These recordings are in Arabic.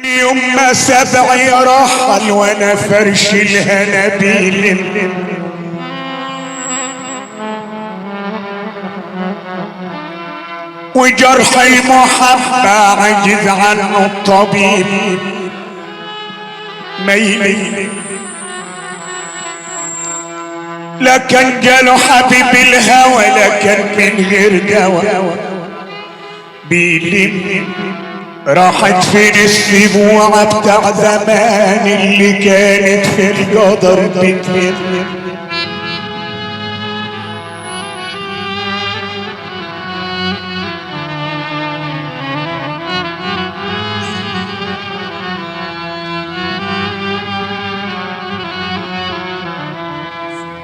من يوم ما سبعي رحل وانا فرش الهنابيل وجرح المحبة عجز عنه الطبيب ميلي لكن جاله حبيب الهوى لكن من غير دواء بيلم راحت فين السبوعة بتاع زمان اللي كانت في القدر بتمر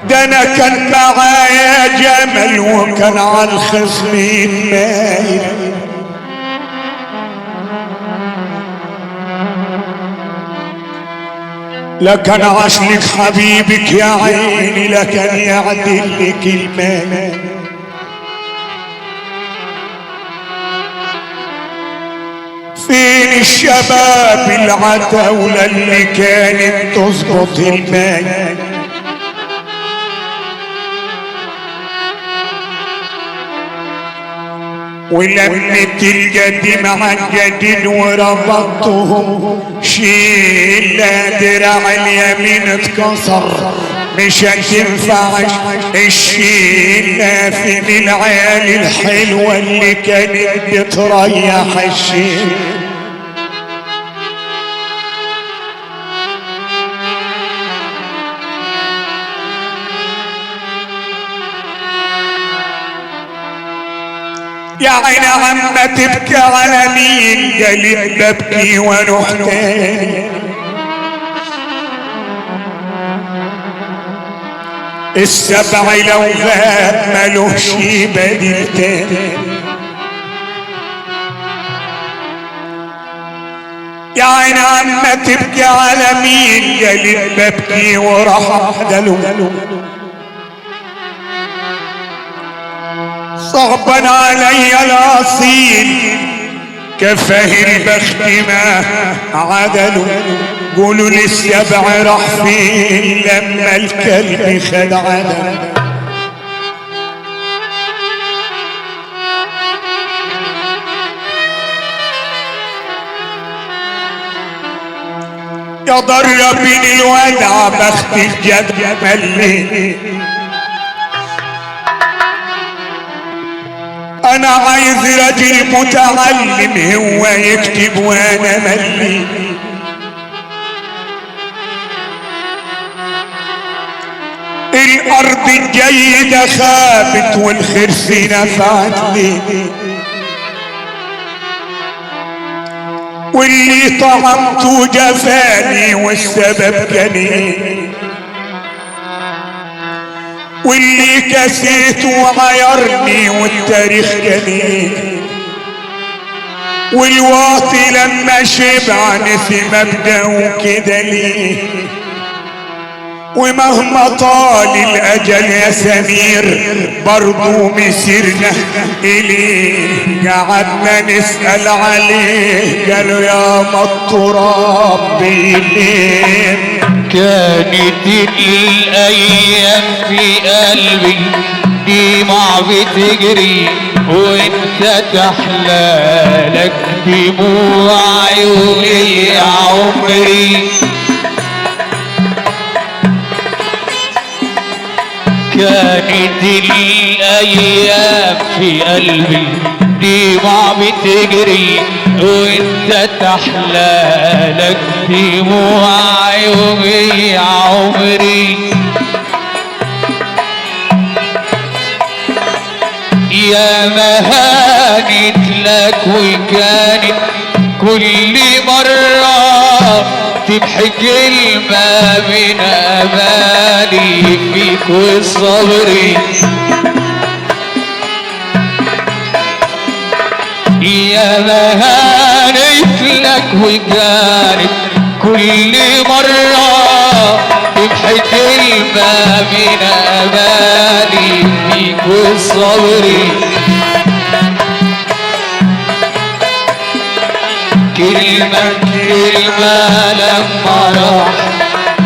ده انا كان معايا جمل وكان على الخصم مايل لكن عشلك حبيبك يا عيني لكن يعدل لك المال فين الشباب العتاولة اللي كانت تظبط المال ولمت الجد مع الجديد وربطتهم شيل دراع اليمين اتكسر مش هتنفعش الشيل في العيال الحلوة اللي كانت بتريح الشيل يا عين عم تبكي على مين قالت ببكي واروح تاني السبع لو غاب ملوش بديل تاني يا عين عم تبكي على مين قالت ببكي وراح احدلو صعبا علي الاصيل كفاه البخت ما عدلوا قولوا للسبع راح فين لما الكلب خد عدل يا ضربني الودع بخت الجد ملي انا عايز رجل متعلم هو يكتب وانا ملي الارض الجيدة خابت والخرس نفعت لي واللي طعمته جفاني والسبب جنين واللي كسيت وعيرني والتاريخ جميل والواطي لما شبع نسي مبدأه كده ليه ومهما طال الاجل يا سمير برضو مسيرنا اليه قعدنا نسأل عليه قالوا يا التراب بيليه كانت الايام في قلبي دموع بتجري وانت تحلالك دموع عيوني يا عمري كانت الايام في قلبي دموع بتجري وانت تحلالك دموع عيوني يا عمري يا مهانت لك وكانت كل مرة تمحي كلمة من امالي فيك وصبري يا مهانت لك وكانت كل مرة تمحي كلمة من امالي فيك وصبري كلمة كلمة لما راح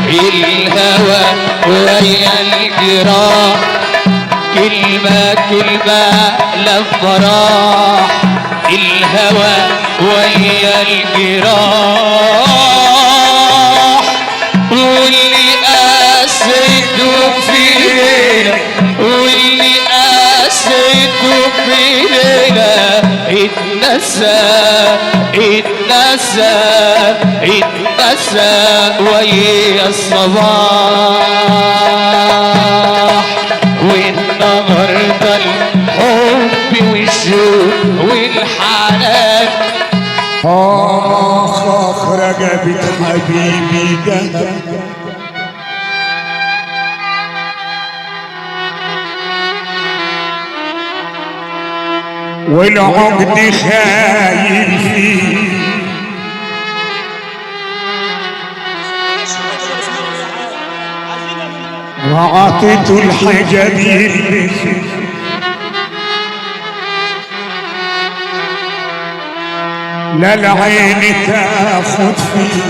الهوى ويا الجراح، كلمة كلمة لما راح الهوى ويا الجراح، واللي قاسيته فينا واللي قاسيته فينا اتنسى اتنسى اتنسى ويا الصباح، والنهارده الحب والشوق والحنان آخ رقبة حبيبي ده والعقد خايل فيه وعطيته الحجب يلبس لا العين تاخد فيه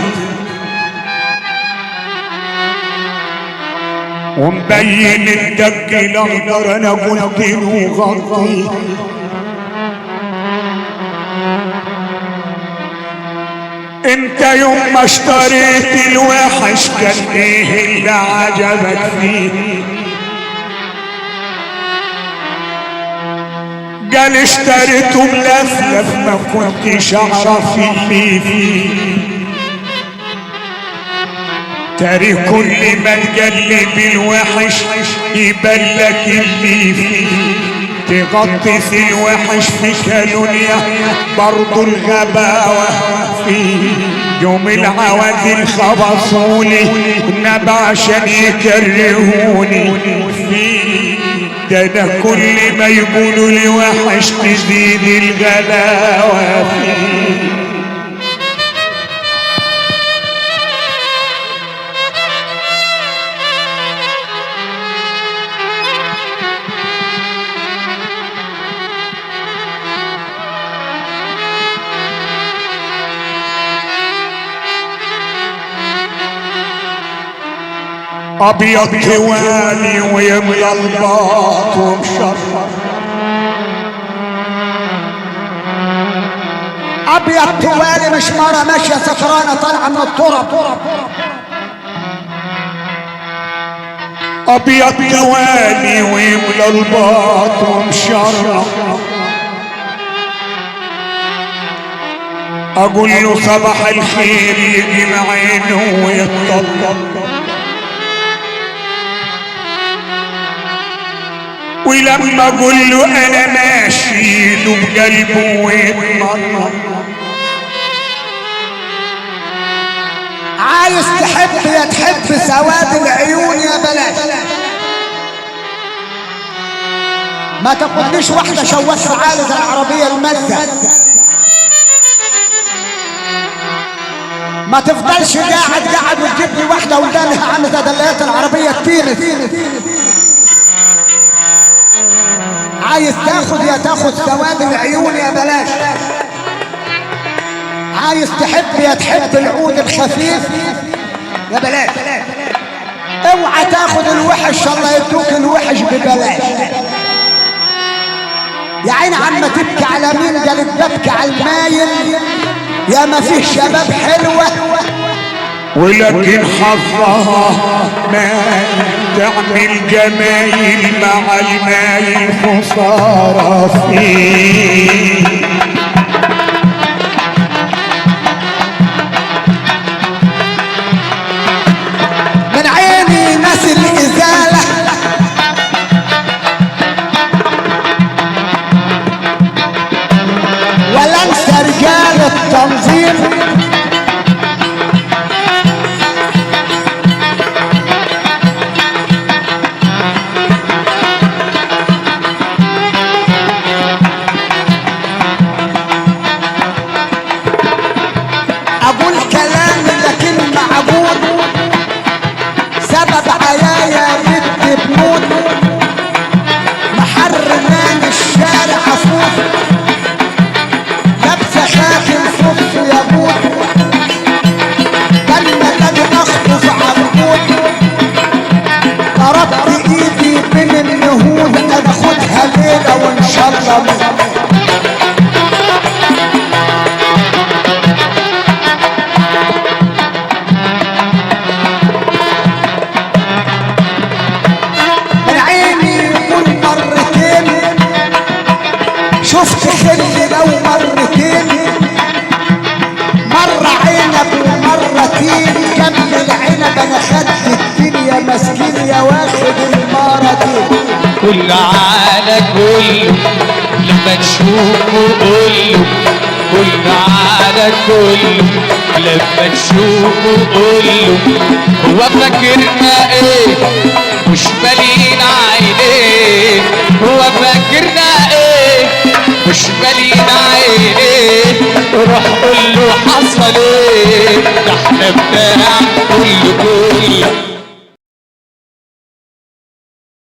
ومبين الدق الاخضر انا قلت له غطي انت يوم ما اشتريت الوحش كان ايه اللي عجبك فيه؟ قال اشتريته بلفلف ما كنتش اعرف اللي فيه، تاري كل ما تقلب الوحش يبان لك اللي فيه، تغطس الوحش في كالونيا برضو الغباوة فيه، يوم العوادل خبصوني نبع عشان يكرهوني فيه، ده انا كل ما يقولوا لي وحش تزيد الغلاوة فيه. ابيض توالي ويملى الباط ومشرف، ابيض توالي مش مرة ماشية سكرانة طالعة من التراب، ابيض توالي ويملى الباط ومشرف، اقول له صباح الخير يجي معينه ويتطلب، ولما اقول له انا ماشي له بقلبه ويتمرمر، عايز تحب يا تحب سواد العيون يا بلاش، ما تاخدنيش واحدة شوات في عالة العربية المادة، ما تفضلش قاعد وتجيب لي واحدة ولدانها عن تدليات العربية كتير، عايز تاخد يا تاخد سواد العيون يا بلاش، عايز تحب يا تحب العود الخفيف يا بلاش، اوعى تاخد الوحش الله يدوك الوحش ببلاش، يا عين عما تبكي على مين قالت ببكي على المايل، يا ما فيه شباب حلوة ولكن حظها ما تعمل جمايل مع المايل خسارة فيه، من عيني ناس الإزالة ولا انسى رجال التنظيم، العيون ضربت ايدي بين النهود اخدها ليلة وان شاء الله من عيني يكون مرتين شفت خلي لو مرتين مرة عنب ومرتين جنب العنب انا خدت الدنيا مسكين يا واخد المرتين كل على كله لما تشوفه قوله كل على كله لما تشوفه قوله هو فاكرنا ايه مش مالين عينيه هو فاكرنا ايه مش مالين عينيه روح قول له حصل ايه ده احنا بتاع كل